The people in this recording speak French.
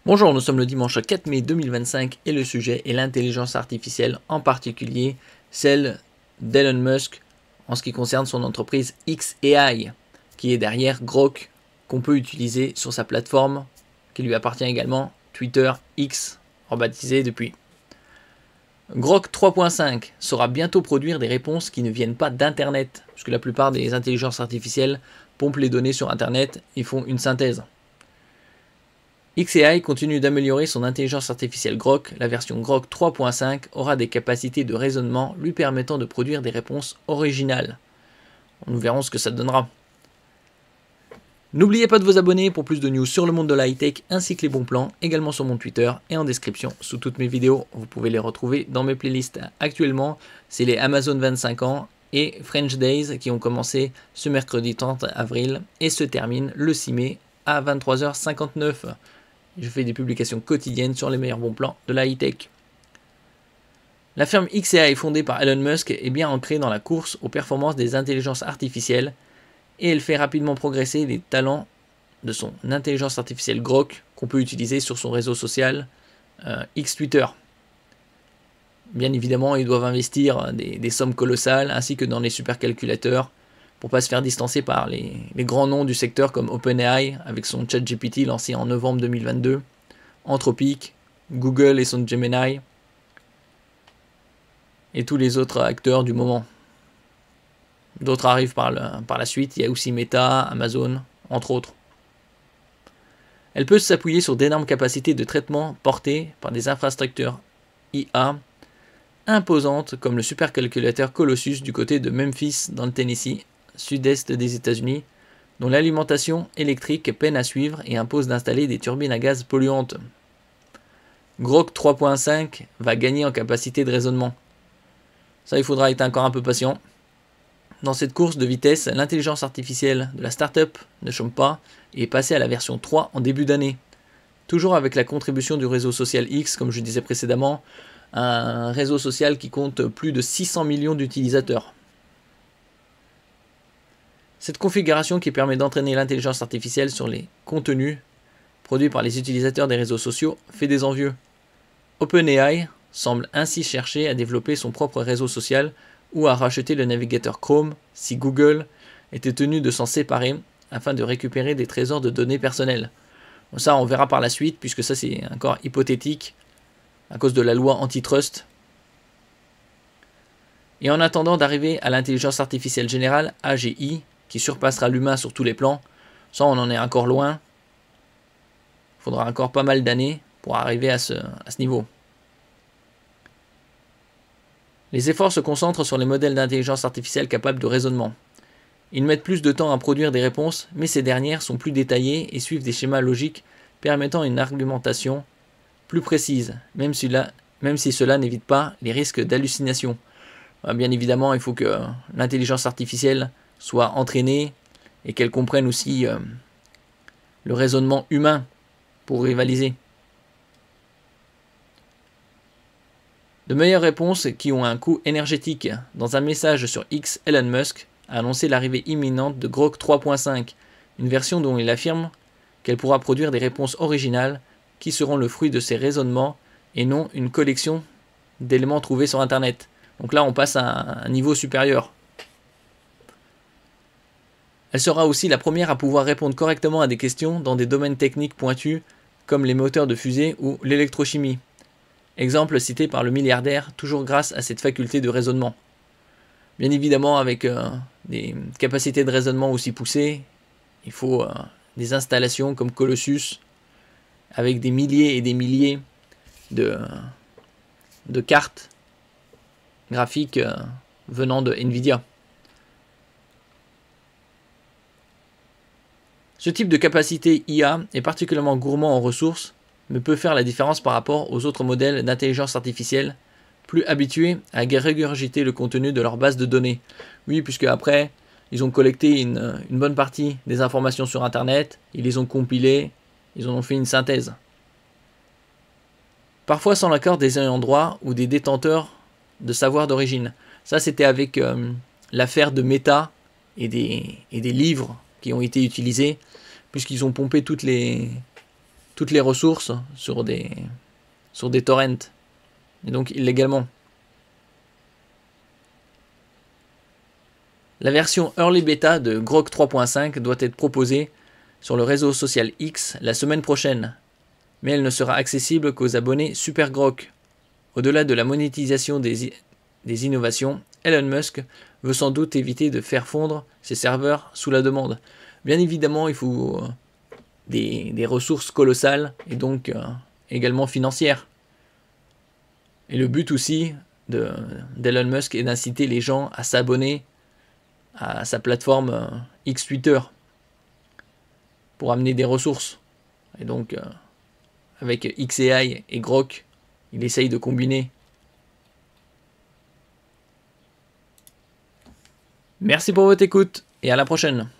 Bonjour, nous sommes le dimanche 4 mai 2025 et le sujet est l'intelligence artificielle, en particulier celle d'Elon Musk en ce qui concerne son entreprise xAI, qui est derrière Grok, qu'on peut utiliser sur sa plateforme, qui lui appartient également, Twitter X, rebaptisé depuis. Grok 3.5 saura bientôt produire des réponses qui ne viennent pas d'Internet, puisque la plupart des intelligences artificielles pompent les données sur Internet et font une synthèse. xAI continue d'améliorer son intelligence artificielle Grok. La version Grok 3.5 aura des capacités de raisonnement lui permettant de produire des réponses originales. Nous verrons ce que ça donnera. N'oubliez pas de vous abonner pour plus de news sur le monde de la high-tech ainsi que les bons plans, également sur mon Twitter et en description sous toutes mes vidéos. Vous pouvez les retrouver dans mes playlists. Actuellement, c'est les Amazon 25 ans et French Days qui ont commencé ce mercredi 30 avril et se terminent le 6 mai à 23h59. Je fais des publications quotidiennes sur les meilleurs bons plans de la high-tech. La firme xAI fondée par Elon Musk est bien ancrée dans la course aux performances des intelligences artificielles et elle fait rapidement progresser les talents de son intelligence artificielle Grok qu'on peut utiliser sur son réseau social X Twitter. Bien évidemment, ils doivent investir des sommes colossales ainsi que dans les supercalculateurs pour ne pas se faire distancer par les grands noms du secteur comme OpenAI avec son ChatGPT lancé en novembre 2022, Anthropic, Google et son Gemini, et tous les autres acteurs du moment. D'autres arrivent par la suite, il y a aussi Meta, Amazon, entre autres. Elle peut s'appuyer sur d'énormes capacités de traitement portées par des infrastructures IA imposantes comme le supercalculateur Colossus du côté de Memphis dans le Tennessee, sud-est des États-Unis, dont l'alimentation électrique peine à suivre et impose d'installer des turbines à gaz polluantes. Grok 3.5 va gagner en capacité de raisonnement. Ça, il faudra être encore un peu patient. Dans cette course de vitesse, l'intelligence artificielle de la start-up ne chôme pas et est passée à la version 3 en début d'année. Toujours avec la contribution du réseau social X, comme je disais précédemment, un réseau social qui compte plus de 600 millions d'utilisateurs. Cette configuration qui permet d'entraîner l'intelligence artificielle sur les contenus produits par les utilisateurs des réseaux sociaux fait des envieux. OpenAI semble ainsi chercher à développer son propre réseau social ou à racheter le navigateur Chrome si Google était tenu de s'en séparer afin de récupérer des trésors de données personnelles. Bon, ça, on verra par la suite puisque ça c'est encore hypothétique à cause de la loi antitrust. Et en attendant d'arriver à l'intelligence artificielle générale AGI, qui surpassera l'humain sur tous les plans, ça on en est encore loin. Il faudra encore pas mal d'années pour arriver à ce niveau. Les efforts se concentrent sur les modèles d'intelligence artificielle capables de raisonnement. Ils mettent plus de temps à produire des réponses, mais ces dernières sont plus détaillées et suivent des schémas logiques permettant une argumentation plus précise, même si cela n'évite pas les risques d'hallucination. Bien évidemment, il faut que l'intelligence artificielle soit entraînée et qu'elle comprenne aussi le raisonnement humain pour rivaliser. De meilleures réponses qui ont un coût énergétique. Dans un message sur X, Elon Musk a annoncé l'arrivée imminente de Grok 3.5, une version dont il affirme qu'elle pourra produire des réponses originales qui seront le fruit de ses raisonnements et non une collection d'éléments trouvés sur Internet. Donc là, on passe à un niveau supérieur. Elle sera aussi la première à pouvoir répondre correctement à des questions dans des domaines techniques pointus comme les moteurs de fusée ou l'électrochimie. Exemple cité par le milliardaire, toujours grâce à cette faculté de raisonnement. Bien évidemment, avec des capacités de raisonnement aussi poussées, il faut des installations comme Colossus, avec des milliers et des milliers de cartes graphiques venant de Nvidia. Ce type de capacité IA est particulièrement gourmand en ressources, mais peut faire la différence par rapport aux autres modèles d'intelligence artificielle, plus habitués à régurgiter le contenu de leur base de données. Oui, puisque après, ils ont collecté une bonne partie des informations sur Internet, ils les ont compilées, ils en ont fait une synthèse. Parfois sans l'accord des ayants droit ou des détenteurs de savoir d'origine. Ça, c'était avec l'affaire de Meta et des livres qui ont été utilisés, puisqu'ils ont pompé toutes les toutes les ressources sur des torrents, et donc illégalement. La version Early Beta de Grok 3.5 doit être proposée sur le réseau social X la semaine prochaine, mais elle ne sera accessible qu'aux abonnés Super Grok. Au-delà de la monétisation des innovations, Elon Musk veut sans doute éviter de faire fondre ses serveurs sous la demande. Bien évidemment, il faut des ressources colossales et donc également financières. Et le but aussi d'Elon Musk est d'inciter les gens à s'abonner à sa plateforme X Twitter pour amener des ressources. Et donc, avec XAI et Grok, il essaye de combiner. Merci pour votre écoute et à la prochaine.